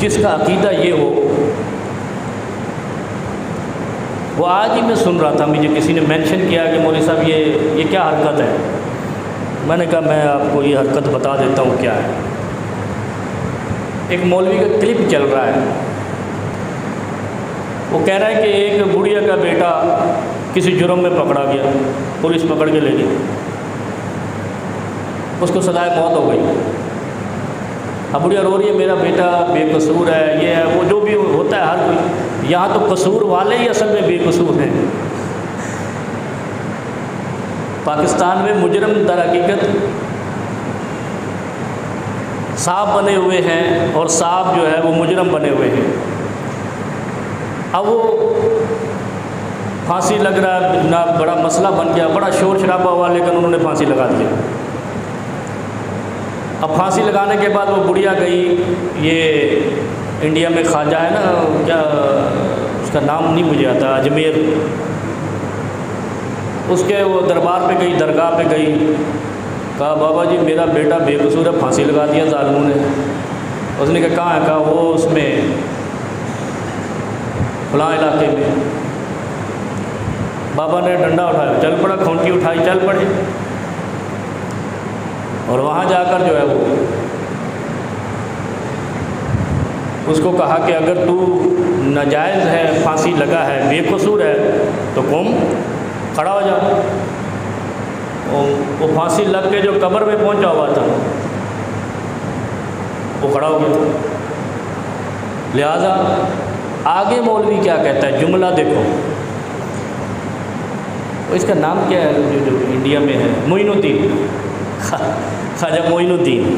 جس کا عقیدہ یہ ہو، وہ آج ہی میں سن رہا تھا، مجھے کسی نے مینشن کیا کہ مولوی صاحب یہ کیا حرکت ہے؟ میں نے کہا میں آپ کو یہ حرکت بتا دیتا ہوں کیا ہے۔ ایک مولوی کا کلپ چل رہا ہے، وہ کہہ رہا ہے کہ ایک بڑھیا کا بیٹا کسی جرم میں پکڑا گیا، پولیس پکڑ کے لے گئی، اس کو سزائے موت ہو گئی۔ اب بڑھیا رو رہی ہے میرا بیٹا بے قصور ہے، یہ ہے وہ، جو بھی ہوتا ہے ہر کوئی، یہاں تو قصور والے ہی اصل میں بے قصور ہیں۔ پاکستان میں مجرم در حقیقت صاحب بنے ہوئے ہیں، اور صاحب جو ہے وہ مجرم بنے ہوئے ہیں۔ اب وہ پھانسی لگ رہا ہے، جناب بڑا مسئلہ بن گیا، بڑا شور شرابہ ہوا، لیکن انہوں نے پھانسی لگا دیا۔ اب پھانسی لگانے کے بعد وہ بڑھیا گئی، یہ انڈیا میں خواجہ ہے نا، کیا اس کا نام نہیں مجھے آتا، اجمیر، اس کے وہ دربار پہ گئی، درگاہ پہ گئی، کہا بابا جی میرا بیٹا بے قصور ہے، پھانسی لگا دیا ظالموں نے۔ اس نے کہا کہاں ہے؟ کہا وہ اس میں فلاں علاقے میں۔ بابا نے ڈنڈا اٹھایا، چل پڑا، کھونٹی اٹھائی، چل پڑے، اور وہاں جا کر جو ہے وہ اس کو کہا کہ اگر تو ناجائز ہے، پھانسی لگا ہے، بے قصور ہے، تو قوم کھڑا ہو جا۔ وہ پھانسی لگ کے جو قبر میں پہنچا ہوا تھا وہ کھڑا ہو گیا۔ لہذا آگے مولوی کیا کہتا ہے، جملہ دیکھو، اس کا نام کیا ہے جو انڈیا میں ہے، معین الدین، خواجہ معین الدین۔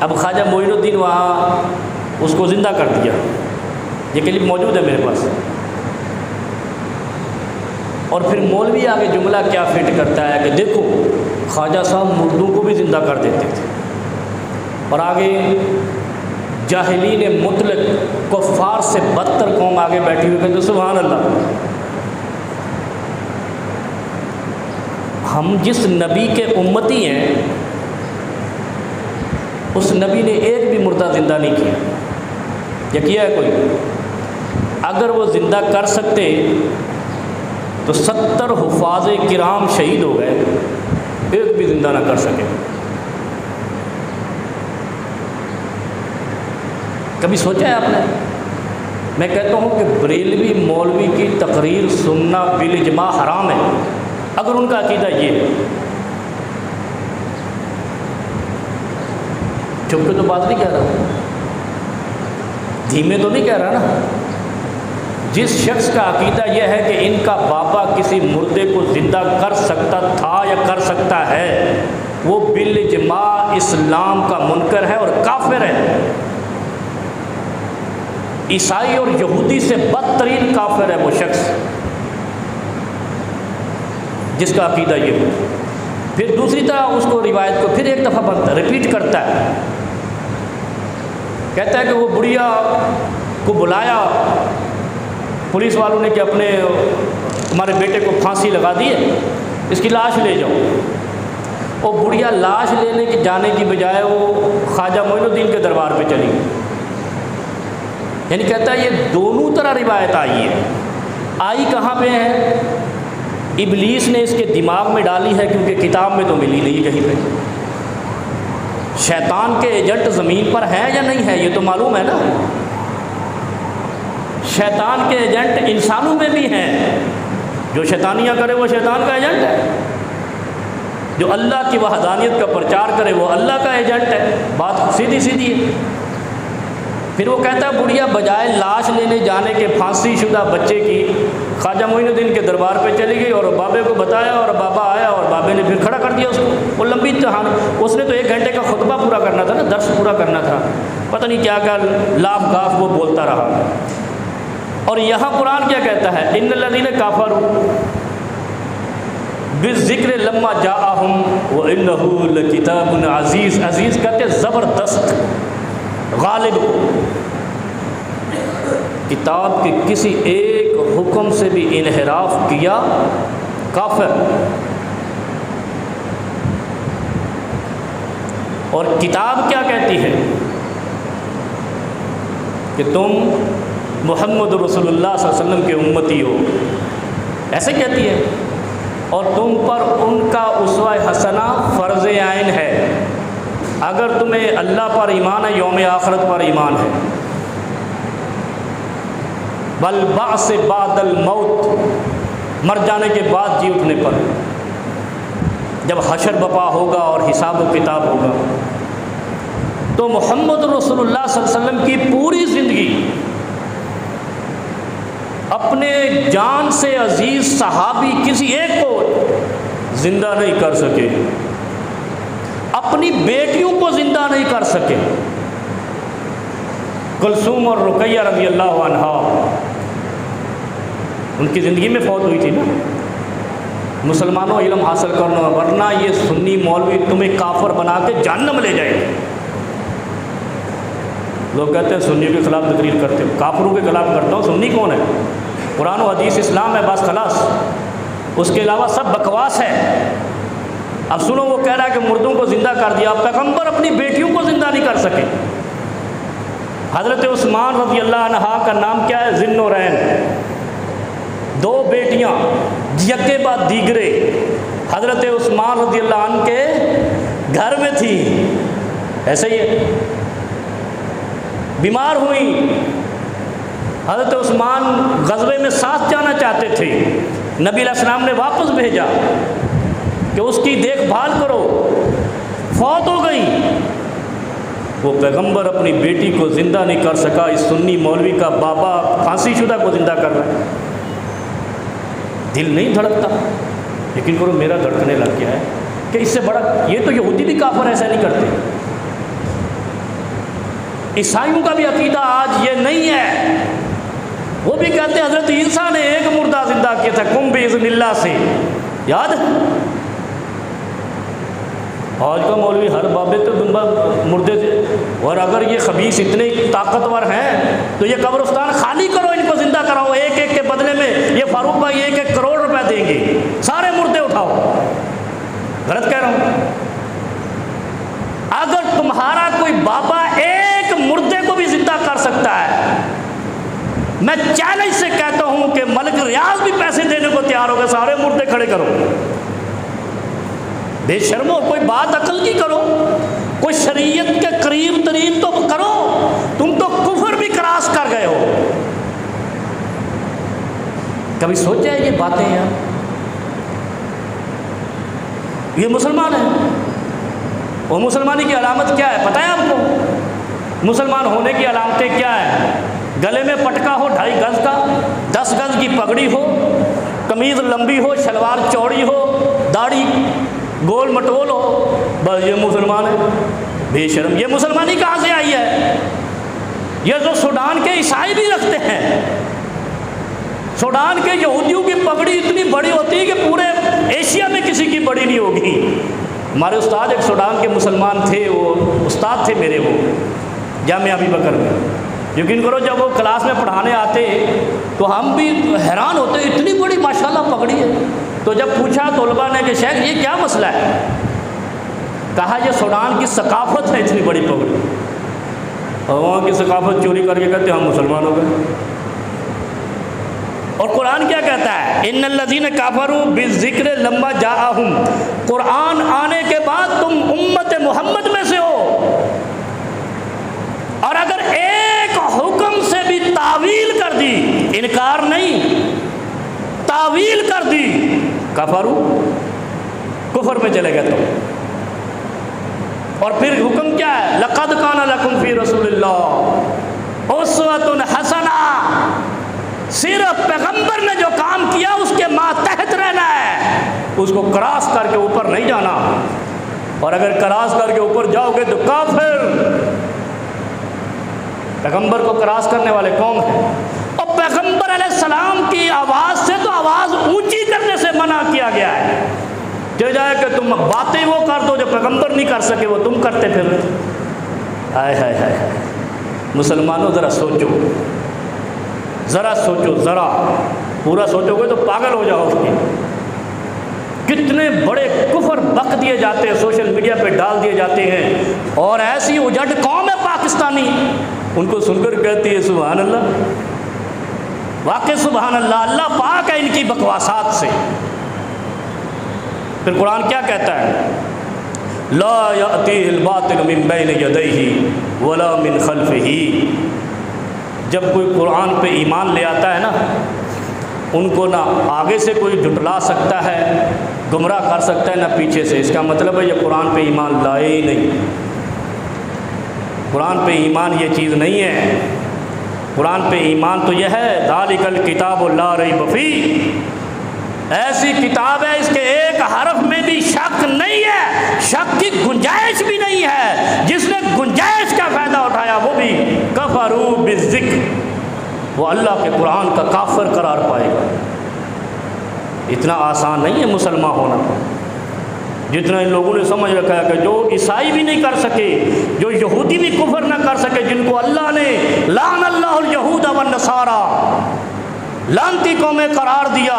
اب خواجہ معین الدین وہاں اس کو زندہ کر دیا، یہ کلپ موجود ہے میرے پاس۔ اور پھر مولوی آگے جملہ کیا فٹ کرتا ہے کہ دیکھو خواجہ صاحب مردوں کو بھی زندہ کر دیتے تھے، اور آگے جاہلین مطلق کفار سے بدتر قوم آگے بیٹھی ہوئی کہتے سبحان اللہ۔ ہم جس نبی کے امتی ہیں اس نبی نے ایک بھی مردہ زندہ نہیں کیا، یا کیا ہے کوئی؟ اگر وہ زندہ کر سکتے تو 70 حفاظ کرام شہید ہو گئے، ایک بھی زندہ نہ کر سکے۔ کبھی سوچا ہے آپ نے؟ میں کہتا ہوں کہ بریلوی مولوی کی تقریر سننا بالاجماع حرام ہے، اگر ان کا عقیدہ یہ ہے۔ چپ کے تو بات نہیں کہہ رہا، دھیمے تو نہیں کہہ رہا نا۔ جس شخص کا عقیدہ یہ ہے کہ ان کا بابا کسی مردے کو زندہ کر سکتا تھا یا کر سکتا ہے، وہ بالاجماع اسلام کا منکر ہے اور کافر ہے۔ عیسائی اور یہودی سے بدترین کافر ہے وہ شخص جس کا عقیدہ یہ ہو۔ پھر دوسری طرح اس کو روایت کو پھر ایک دفعہ ریپیٹ کرتا ہے، کہتا ہے کہ وہ بڑھیا کو بلایا پولیس والوں نے کہ اپنے ہمارے بیٹے کو پھانسی لگا دی ہے، اس کی لاش لے جاؤ۔ وہ بڑھیا لاش لینے کی جانے کی بجائے وہ خواجہ معین الدین کے دربار پہ چلی گئی۔ یعنی کہتا ہے یہ دونوں طرح روایت آئی ہے۔ آئی کہاں پہ ہے؟ ابلیس نے اس کے دماغ میں ڈالی ہے، کیونکہ کتاب میں تو ملی نہیں کہیں پہ۔ شیطان کے ایجنٹ زمین پر ہیں یا نہیں ہے یہ تو معلوم ہے نا۔ شیطان کے ایجنٹ انسانوں میں بھی ہیں، جو شیطانیاں کرے وہ شیطان کا ایجنٹ ہے، جو اللہ کی وحدانیت کا پرچار کرے وہ اللہ کا ایجنٹ ہے۔ بات سیدھی سیدھی ہے۔ پھر وہ کہتا ہے بڑھیا بجائے لاش لینے جانے کے پھانسی شدہ بچے کی خواجہ معین الدین کے دربار پہ چلی گئی اور بابے کو بتایا، اور بابا آیا اور بابے نے پھر کھڑا کر دیا اس کو۔ وہ لمبی کہانی، اس نے تو 1 گھنٹے کا خطبہ پورا کرنا تھا نا، درس پورا کرنا تھا، پتہ نہیں کیا کیا لاف گاف وہ بولتا رہا۔ اور یہاں قرآن کیا کہتا ہے؟ ان الذین کفروا بالذکر لما جاءہم وانہ لکتاب عزیز۔ عزیز کہتے زبردست، غالب کو۔ کتاب کے کسی ایک حکم سے بھی انحراف کیا کافر۔ اور کتاب کیا کہتی ہے؟ کہ تم محمد رسول اللہ صلی اللہ علیہ وسلم کے امتی ہو، ایسے کہتی ہے، اور تم پر ان کا اسوہ حسنہ فرض عین ہے اگر تمہیں اللہ پر ایمان ہے، یوم آخرت پر ایمان ہے۔ بل بعث بعد الموت، مر جانے کے بعد جی اٹھنے پر، جب حشر بپا ہوگا اور حساب و کتاب ہوگا، تو محمد رسول اللہ صلی اللہ علیہ وسلم کی پوری زندگی اپنے جان سے عزیز صحابی کسی ایک کو زندہ نہیں کر سکے، اپنی بیٹیوں کو زندہ نہیں کر سکے۔ کلثوم اور رقیہ رضی اللہ عنہا ان کی زندگی میں فوت ہوئی تھی نا۔ مسلمانوں علم حاصل کرنا، ورنہ یہ سنی مولوی تمہیں کافر بنا کے جہنم لے جائے گے۔ لوگ کہتے ہیں سنیوں کے خلاف تقریر کرتے ہو، کافروں کے خلاف کرتا ہوں، سنی کون ہے؟ قرآن و حدیث اسلام ہے بس خلاص، اس کے علاوہ سب بکواس ہے۔ اب سنو، وہ کہہ رہا ہے کہ مردوں کو زندہ کر دیا، پیغمبر اپنی بیٹیوں کو زندہ نہیں کر سکے۔ حضرت عثمان رضی اللہ عنہ کا نام کیا ہے؟ ذی النورین، دو بیٹیاں یکے بعد دیگرے حضرت عثمان رضی اللہ عنہ کے گھر میں تھی۔ ایسے ہی ہے، بیمار ہوئی، حضرت عثمان غزوے میں ساتھ جانا چاہتے تھے، نبی علیہ السلام نے واپس بھیجا کہ اس کی دیکھ بھال کرو، فوت ہو گئی۔ وہ پیغمبر اپنی بیٹی کو زندہ نہیں کر سکا، اس سنی مولوی کا بابا پھانسی شدہ کو زندہ کر رہا ہے۔ دل نہیں دھڑکتا؟ لیکن کرو، میرا دھڑکنے لگ گیا ہے کہ اس سے بڑا، یہ تو یہودی بھی کافر ایسا نہیں کرتے، عیسائیوں کا بھی عقیدہ آج یہ نہیں ہے، وہ بھی کہتے ہیں حضرت عیسیٰ نے ایک مردہ زندہ کیا تھا قم باذن اللہ سے، یاد ہے؟ آج کا مولوی ہر بابے تو مردے تھے، اور اگر یہ خبیث اتنے طاقتور ہیں تو یہ قبرستان خالی کرو، ان کو زندہ کراؤ، ایک ایک کے بدلے میں یہ فاروق بھائی 1-1 کروڑ روپے دیں گے، سارے مردے اٹھاؤ۔ غلط کہہ رہا ہوں؟ اگر تمہارا کوئی بابا ایک مردے کو بھی زندہ کر سکتا ہے، میں چیلنج سے کہتا ہوں کہ ملک ریاض بھی پیسے دینے کو تیار ہوگا، سارے مردے کھڑے کرو۔ بے شرمو، کوئی بات عقل کی کرو، کوئی شریعت کے قریب ترین تو کرو، تم تو کفر بھی کراس کر گئے ہو۔ کبھی سوچا ہے یہ باتیں یار؟ یہ مسلمان ہے، اور مسلمانی کی علامت کیا ہے پتہ ہے آپ کو؟ مسلمان ہونے کی علامتیں کیا ہیں؟ گلے میں پٹکا ہو 2.5 گز کا، 10 گز کی پگڑی ہو، قمیض لمبی ہو، شلوار چوڑی ہو، داڑھی گول مٹول ہو، بس یہ مسلمان ہے۔ بے شرم، یہ مسلمانی کہاں سے آئی ہے؟ یہ جو سوڈان کے عیسائی بھی رکھتے ہیں، سوڈان کے یہودیوں کی پگڑی اتنی بڑی ہوتی ہے کہ پورے ایشیا میں کسی کی بڑی نہیں ہوگی۔ ہمارے استاد ایک سوڈان کے مسلمان تھے، وہ استاد تھے میرے، وہ جامعہ ابی بکر میں، یقین کرو جب وہ کلاس میں پڑھانے آتے تو ہم بھی حیران ہوتے، اتنی بڑی ماشاءاللہ پگڑی ہے۔ تو جب پوچھا طلباء نے کہ شیخ یہ کیا مسئلہ ہے، کہا یہ سوڈان کی ثقافت ہے اتنی بڑی پگڑی، اور وہاں کی ثقافت چوری کر کے کہتے ہیں ہم مسلمان ہو گئے۔ اور قرآن کیا کہتا ہے؟ ان الذین کفروا بالذکر لما جاءہم، قرآن آنے کے بعد تم امت محمد میں سے ہو، اور اگر ایک حکم سے بھی تعویل کر دی، انکار نہیں، تعویل کر دی، کفروا، کفر میں چلے گئے تم۔ اور پھر حکم کیا ہے؟ لقد کان لکم فی رسول اللہ اسوۃ حسنہ، صرف پیغمبر نے جو کام کیا اس کے ماتحت رہنا ہے، اس کو کراس کر کے اوپر نہیں جانا، اور اگر کراس کر کے اوپر جاؤ گے تو کافر۔ پیغمبر کو کراس کرنے والے کون ہیں؟ اور پیغمبر علیہ السلام کی آواز سے تو آواز اونچی کرنے سے منع کیا گیا ہے، کہ جائے کہ تم باتیں وہ کر دو جو پیغمبر نہیں کر سکے وہ تم کرتے پھر۔ ہائے ہائے ہائے، مسلمانوں ذرا سوچو، ذرا سوچو، ذرا پورا سوچو گے تو پاگل ہو جاؤ گے۔ کتنے بڑے کفر بک دیے جاتے ہیں، سوشل میڈیا پہ ڈال دیے جاتے ہیں، اور ایسی اجڑ قوم ہے پاکستانی ان کو سن کر کہتی ہے سبحان اللہ. واقع سبحان اللہ، اللہ پاک ہے ان کی بکواسات سے. پھر قرآن کیا کہتا ہے؟ لا یأتیہ الباطل من بین یدیہ ولا من خلفہ. جب کوئی قرآن پہ ایمان لے آتا ہے نا، ان کو نہ آگے سے کوئی جھٹلا سکتا ہے، گمراہ کر سکتا ہے، نہ پیچھے سے. اس کا مطلب ہے یہ قرآن پہ ایمان لائے ہی نہیں. قرآن پہ ایمان یہ چیز نہیں ہے. قرآن پہ ایمان تو یہ ہے ذالک الکتاب لا ریب فیہ، ایسی کتاب ہے اس کے ایک حرف میں بھی شک نہیں ہے، شک کی گنجائش بھی نہیں ہے. جس نے گنجائش کا فائدہ اٹھایا وہ بھی کفروا بالذکر، وہ اللہ کے قرآن کا کافر قرار پائے گا. اتنا آسان نہیں ہے مسلمان ہونا، جتنا ان لوگوں نے سمجھ رکھا ہے کہ جو عیسائی بھی نہیں کر سکے، جو یہودی بھی کفر نہ کر سکے، جن کو اللہ نے لعن اللہ الیہود والنصارى، لعنتی قومیں قرار دیا،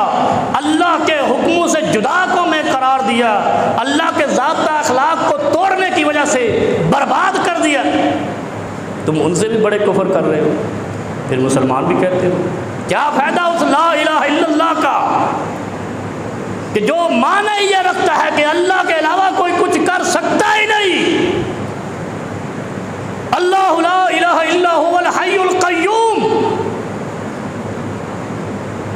اللہ کے حکموں سے جدا قومیں قرار دیا، اللہ کے ضابطہ اخلاق کو توڑنے کی وجہ سے برباد کر دیا، تم ان سے بھی بڑے کفر کر رہے ہو، پھر مسلمان بھی کہتے ہو. کیا فائدہ اس لا الہ الا اللہ کا کہ جو معنی یہ رکھتا ہے کہ اللہ کے علاوہ کوئی کچھ کر سکتا ہی نہیں. اللہ لا الہ الا هو الحی القیوم،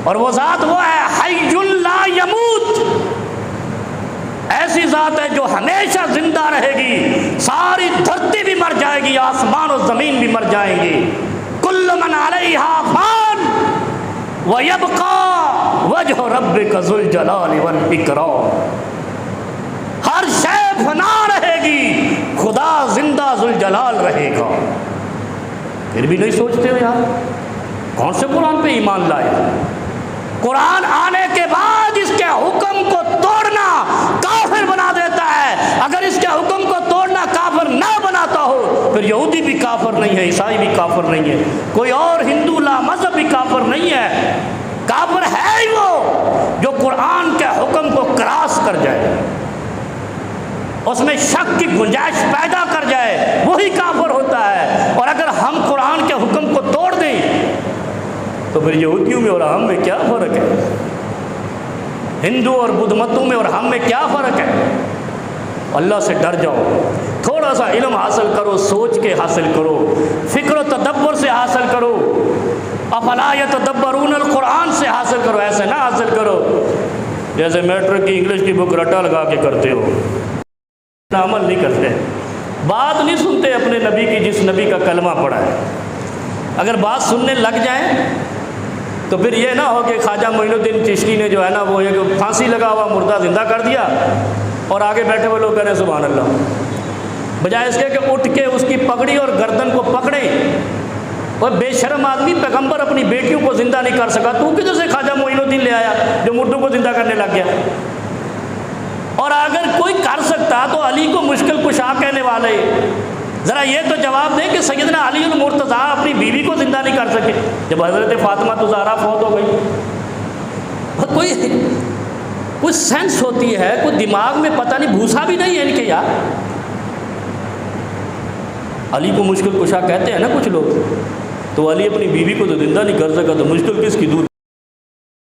اور وہ ذات وہ ہے حی لا یموت، ایسی ذات ہے جو ہمیشہ زندہ رہے گی. ساری دھرتی بھی مر جائے گی، آسمان و زمین بھی مر جائیں گی. کل من علیہا فان وَيَبْقَى وَجْهُ رَبِّكَ ذُو الْجَلَالِ وَالْإِكْرَامِ. ہر شے فنا رہے گی، خدا زندہ ذو الجلال رہے گا. پھر بھی نہیں سوچتے ہو یار، کون سے قرآن پہ ایمان لائے؟ قرآن آنے کے بعد اس کے حکم کو توڑنا کافر بنا دیتا ہے. اگر اس کے حکم کو توڑنا کافر نہ بناتا ہو پھر یہودی بھی کافر نہیں ہے، عیسائی بھی کافر نہیں ہے، کوئی اور ہندو لا مذہب بھی کافر نہیں ہے. کافر ہے ہی وہ جو قرآن کے حکم کو کراس کر جائے، اس میں شک کی گنجائش پیدا کر جائے، وہی کافر ہوتا ہے. اور اگر ہم قرآن کے حکم کو توڑ دیں تو پھر یہودیوں میں اور ہم میں کیا فرق ہے؟ ہندو اور بدھ متوں میں اور ہم میں کیا فرق ہے؟ اللہ سے ڈر جاؤ، تھوڑا سا علم حاصل کرو، سوچ کے حاصل کرو، فکر و تدبر سے حاصل کرو. افلا یتدبرون القرآن سے حاصل کرو، ایسے نہ حاصل کرو جیسے میٹرک کی انگلش کی بک رٹا لگا کے کرتے ہو، عمل نہیں کرتے، بات نہیں سنتے اپنے نبی کی جس نبی کا کلمہ پڑھا ہے. اگر بات سننے لگ جائیں تو پھر یہ نہ ہو کہ خواجہ معین الدین چشتی نے جو ہے نا وہ ایک پھانسی لگا ہوا مردہ زندہ کر دیا اور آگے بیٹھے ہوئے لوگ کہہ رہے ہیں سبحان اللہ، بجائے اس کے کہ اٹھ کے اس کی پگڑی اور گردن کو پکڑیں. اور بے شرم آدمی، پیغمبر اپنی بیٹیوں کو زندہ نہیں کر سکا، تو کدھر سے خواجہ معین الدین لے آیا جو مردوں کو زندہ کرنے لگ گیا؟ اور اگر کوئی کر سکتا تو علی کو مشکل کشا کہنے والے ذرا یہ تو جواب دیں کہ سیدنا علی المرتضیٰ اپنی بیوی کو زندہ نہیں کر سکے جب حضرت فاطمہ زہرا فوت ہو گئی. کوئی سینس ہوتی ہے، کوئی دماغ میں پتہ نہیں بھوسا بھی نہیں ہے ان کے یار. علی کو مشکل کشا کہتے ہیں نا کچھ لوگ، تو علی اپنی بیوی کو تو زندہ نہیں کر سکا تو مشکل کس کی دور